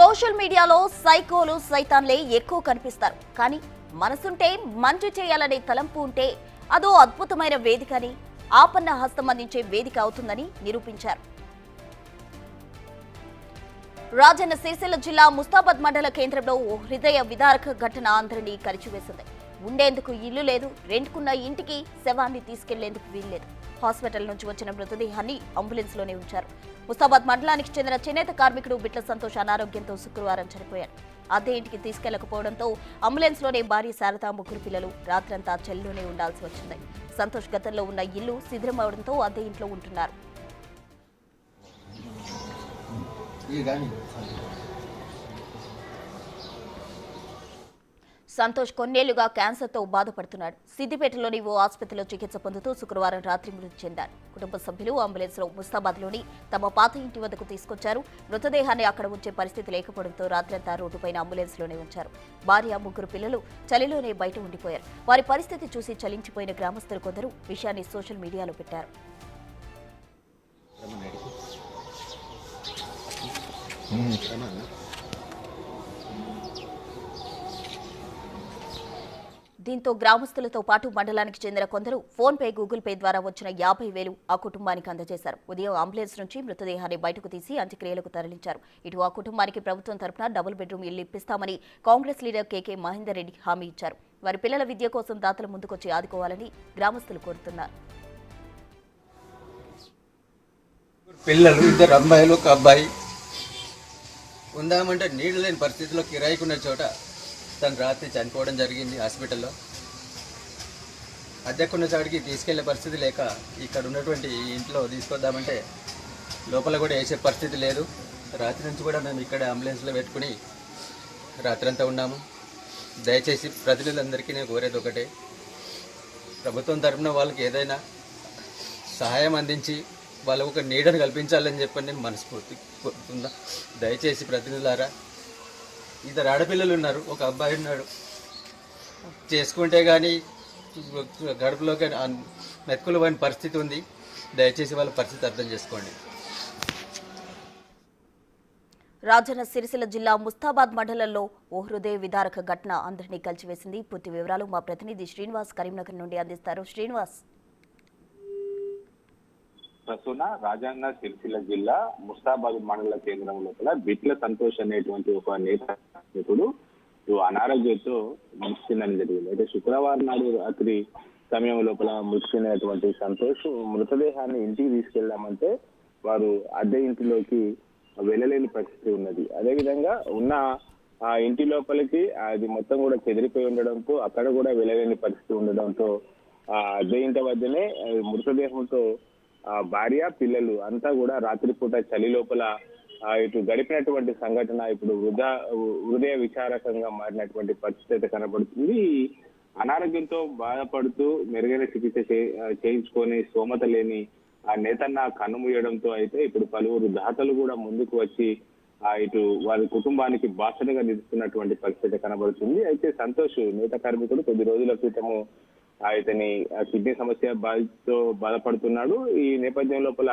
Social మీడియాలో సైకోలు సైతాన్లే ఎక్కువ కనిపిస్తారు. కానీ మనసుంటే మంచి చేయాలనే తలంపు ఉంటే అదో అద్భుతమైన వేదికని, ఆపన్న హస్తం అందించే వేదిక అవుతుందని నిరూపించారు. రాజన్న సిరిసిల్ల జిల్లా ముస్తాబాద్ మండల కేంద్రంలో ఓ హృదయ విదారక ఘటన అందరినీ కరిచివేసింది. ఉండేందుకు ఇల్లు లేదు, రెంట్కున్న ఇంటికి శవాన్ని తీసుకెళ్లేందుకు వీల్లేదు. హాస్పిటల్ నుంచి వచ్చిన మృతదేహాన్ని అంబులెన్స్ లోనే ఉంచారు. ముస్తాబాద్ మండలానికి చెందిన చేనేత కార్మికుడు బిట్ల సంతోష్ అనారోగ్యంతో శుక్రవారం చనిపోయాడు. అద్దె ఇంటికి తీసుకెళ్లకపోవడంతో అంబులెన్స్ లోనే భార్య శారద, ముగ్గురు పిల్లలు రాత్రంతా చెల్లోనే ఉండాల్సి వచ్చింది. సంతోష్ గతంలో ఉన్న ఇల్లు శిథిలమవడంతో అద్దె ఇంట్లో ఉంటున్నారు. సంతోష్ కొన్నేళ్లుగా క్యాన్సర్తో బాధపడుతున్నాడు. సిద్దిపేటలోని ఓ ఆసుపత్రిలో చికిత్స పొందుతూ శుక్రవారం రాత్రి మృతి చెందాడు. కుటుంబ సభ్యులు అంబులెన్స్లో ముస్తాబాద్లోని తమ పాత ఇంటి వద్దకు తీసుకొచ్చారు. మృతదేహాన్ని అక్కడ ఉంచే పరిస్థితి లేకపోవడంతో రాత్రంతా రోడ్డుపైన అంబులెన్స్లోనే ఉంచారు. భార్య, ముగ్గురు పిల్లలు చలిలోనే బయట ఉండిపోయారు. వారి పరిస్థితి చూసి చలించిపోయిన గ్రామస్తులు కొందరు విషయాన్ని సోషల్ మీడియాలో పెట్టారు. దీంతో గ్రామస్తులతో పాటు మండలానికి చెందిన కొందరు ఫోన్ పే, గూగుల్ పే ద్వారా వచ్చిన 50,000 ఆ కుటుంబానికి అందజేశారు. ఉదయం అంబులెన్స్ నుంచి మృతదేహాన్ని బయటకు తీసి అంత్యక్రియలకు తరలించారు. ఇటు ఆ కుటుంబానికి ప్రభుత్వం తరపున డబుల్ బెడ్రూమ్ ఇల్లు ఇప్పిస్తామని కాంగ్రెస్ లీడర్ కేకే మహేందర్ రెడ్డి హామీ ఇచ్చారు. వారి పిల్లల విద్య కోసం దాతలు ముందుకొచ్చి ఆదుకోవాలని గ్రామస్తులు కోరుతున్నారు. పిల్లలు, ఇద్దరు అమ్మాయిలు, ఒక అబ్బాయి ఉందామంటే నీళ్ళు లేని పరిస్థితిలో కిరాయికున్న చోట తను రాత్రి చనిపోవడం జరిగింది. హాస్పిటల్లో అద్దెకున్న చోటికి తీసుకెళ్లే పరిస్థితి లేక ఇక్కడ ఉన్నటువంటి ఇంట్లో తీసుకొద్దామంటే లోపల కూడా వేసే పరిస్థితి లేదు. రాత్రి నుంచి కూడా మేము ఇక్కడ అంబులెన్స్లో పెట్టుకుని రాత్రంతా ఉన్నాము. దయచేసి ప్రజలందరికీ నేను కోరేది ఒకటే, ప్రభుత్వం తరఫున వాళ్ళకి ఏదైనా సహాయం అందించి వాళ్ళకు ఒక నీడను కల్పించాలని చెప్పని నేను మనస్ఫూర్తి కోరుతున్నా. దయచేసి ప్రతినిధులారా, ఇద్దరు ఆడపిల్లలు ఉన్నారు, ఒక అబ్బాయి ఉన్నాడు. చేసుకుంటే కానీ గడుపులోకి మెతుకులు పోయిన పరిస్థితి ఉంది. దయచేసి వాళ్ళ పరిస్థితి అర్థం చేసుకోండి. రాజన్న సిరిసిల్ల జిల్లా ముస్తాబాద్ మండలంలో ఓ హృదయ విదారక ఘటన అందరినీ కలిచివేసింది. పూర్తి వివరాలు మా ప్రతినిధి శ్రీనివాస్ కరీంనగర్ నుండి అందిస్తారు. శ్రీనివాస్. ప్రస్తుత రాజన్న సిరిసిల్ల జిల్లా ముస్తాబాద్ మండల కేంద్రం లోపల బిట్ల సంతోష్ అనేటువంటి ఒక నేతడు అనారోగ్యంతో మృతి చెందడం జరిగింది. అయితే శుక్రవారం నాడు రాత్రి సమయం లోపల మృతి చెందినటువంటి సంతోష్ మృతదేహాన్ని ఇంటికి తీసుకెళ్దామంటే వారు అద్దె ఇంటిలోకి వెళ్ళలేని పరిస్థితి ఉన్నది. అదేవిధంగా ఉన్న ఆ ఇంటి లోపలికి అది మొత్తం కూడా చెదిరిపోయి ఉండడంతో అక్కడ కూడా వెళ్ళలేని పరిస్థితి ఉండడంతో ఆ అద్దె ఇంటి వద్దనే మృతదేహంతో భార్య, పిల్లలు అంతా కూడా రాత్రిపూట చలి లోపల ఇటు గడిపినటువంటి సంఘటన ఇప్పుడు హృదయ విచారకంగా మారినటువంటి పరిస్థితి కనబడుతుంది. అనారోగ్యంతో బాధపడుతూ మెరుగైన చికిత్స చేయించుకొని స్తోమత లేని ఆ నేతన్న కన్నుమూయడంతో అయితే ఇప్పుడు పలువురు దాతలు కూడా ముందుకు వచ్చి ఇటు వారి కుటుంబానికి బాసటగా నిలుస్తున్నటువంటి పరిస్థితి కనబడుతుంది. అయితే సంతోష్ నేత కార్మికుడు కొద్ది రోజుల క్రితము ఇతని కిడ్నీ సమస్య బాధితో బాధపడుతున్నాడు. ఈ నేపథ్యం లోపల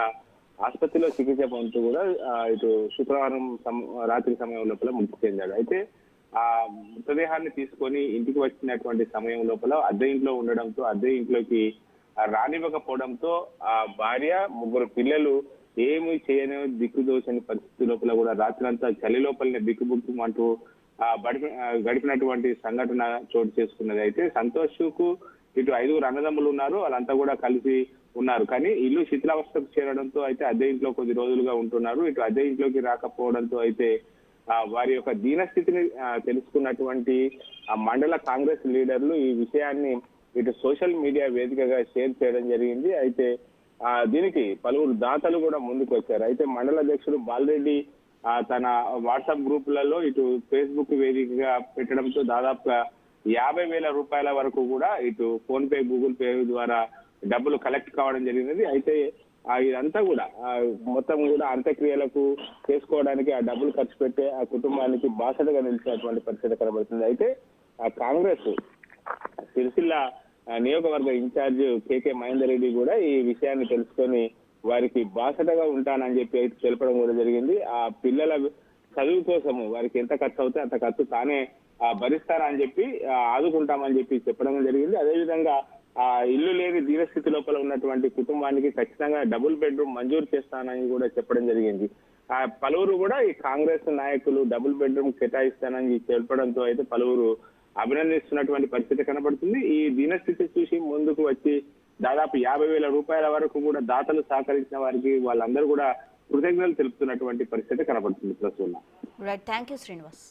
ఆసుపత్రిలో చికిత్స పొందుతూ కూడా ఇటు శుక్రవారం రాత్రి సమయం లోపల మృతి చెందాడు. అయితే ఆ మృతదేహాన్ని తీసుకొని ఇంటికి వచ్చినటువంటి సమయం లోపల అద్దె ఇంట్లో ఉండడంతో అద్దె ఇంట్లోకి రానివ్వకపోవడంతో ఆ భార్య, ముగ్గురు పిల్లలు ఏమి చేయని దిక్కుదోచని పరిస్థితి లోపల కూడా రాత్రంతా చలి లోపలనే బిక్కుబుక్కుమంటూ గడిపినటువంటి సంఘటన చోటు చేసుకున్నది. అయితే సంతోష్ కు ఇటు 5 అన్నదమ్ములు ఉన్నారు, వాళ్ళంతా కూడా కలిసి ఉన్నారు. కానీ ఇల్లు శిథిలావస్థకు చేరడంతో అయితే అద్దె ఇంట్లో కొద్ది రోజులుగా ఉంటున్నారు. ఇటు అద్దె ఇంట్లోకి రాకపోవడంతో అయితే వారి యొక్క దీనస్థితిని తెలుసుకున్నటువంటి ఆ మండల కాంగ్రెస్ లీడర్లు ఈ విషయాన్ని ఇటు సోషల్ మీడియా వేదికగా షేర్ చేయడం జరిగింది. అయితే దీనికి పలువురు దాతలు కూడా ముందుకు వచ్చారు. అయితే మండల అధ్యక్షుడు బాలరెడ్డి తన వాట్సాప్ గ్రూపులలో ఇటు ఫేస్బుక్ వేదికగా పెట్టడంతో దాదాపుగా 50,000 రూపాయల వరకు కూడా ఇటు ఫోన్ పే, గూగుల్ పే ద్వారా డబ్బులు కలెక్ట్ కావడం జరిగినది. అయితే ఇదంతా కూడా మొత్తం కూడా అంత్యక్రియలకు చేసుకోవడానికి ఆ డబ్బులు ఖర్చు పెట్టే ఆ కుటుంబానికి బాసటగా నిలిచినటువంటి పరిస్థితి కనబడుతుంది. అయితే ఆ కాంగ్రెస్ సిరిసిల్ల నియోజకవర్గ ఇన్ఛార్జ్ కేకే మహేందర్ రెడ్డి కూడా ఈ విషయాన్ని తెలుసుకొని వారికి బాసటగా ఉంటానని చెప్పి తెలపడం కూడా జరిగింది. ఆ పిల్లల చదువు కోసము వారికి ఎంత ఖర్చు అవుతే అంత ఖర్చు తానే భరిస్తారని చెప్పి ఆదుకుంటామని చెప్పి చెప్పడం జరిగింది. అదేవిధంగా ఇల్లు లేని దీనస్థితి లోపల ఉన్నటువంటి కుటుంబానికి ఖచ్చితంగా డబుల్ బెడ్రూమ్ మంజూరు చేస్తానని కూడా చెప్పడం జరిగింది. పలువురు కూడా ఈ కాంగ్రెస్ నాయకులు డబుల్ బెడ్రూమ్ కేటాయిస్తానని చెప్పడంతో అయితే పలువురు అభినందిస్తున్నటువంటి పరిస్థితి కనబడుతుంది. ఈ దీనస్థితి చూసి ముందుకు వచ్చి దాదాపు 50,000 రూపాయల వరకు కూడా దాతలు సహకరించిన వారికి వాళ్ళందరూ కూడా కృతజ్ఞతలు తెలుపుతున్నటువంటి పరిస్థితి కనబడుతుంది. ప్రస్తుతం రైట్, థ్యాంక్ యూ శ్రీనివాస్.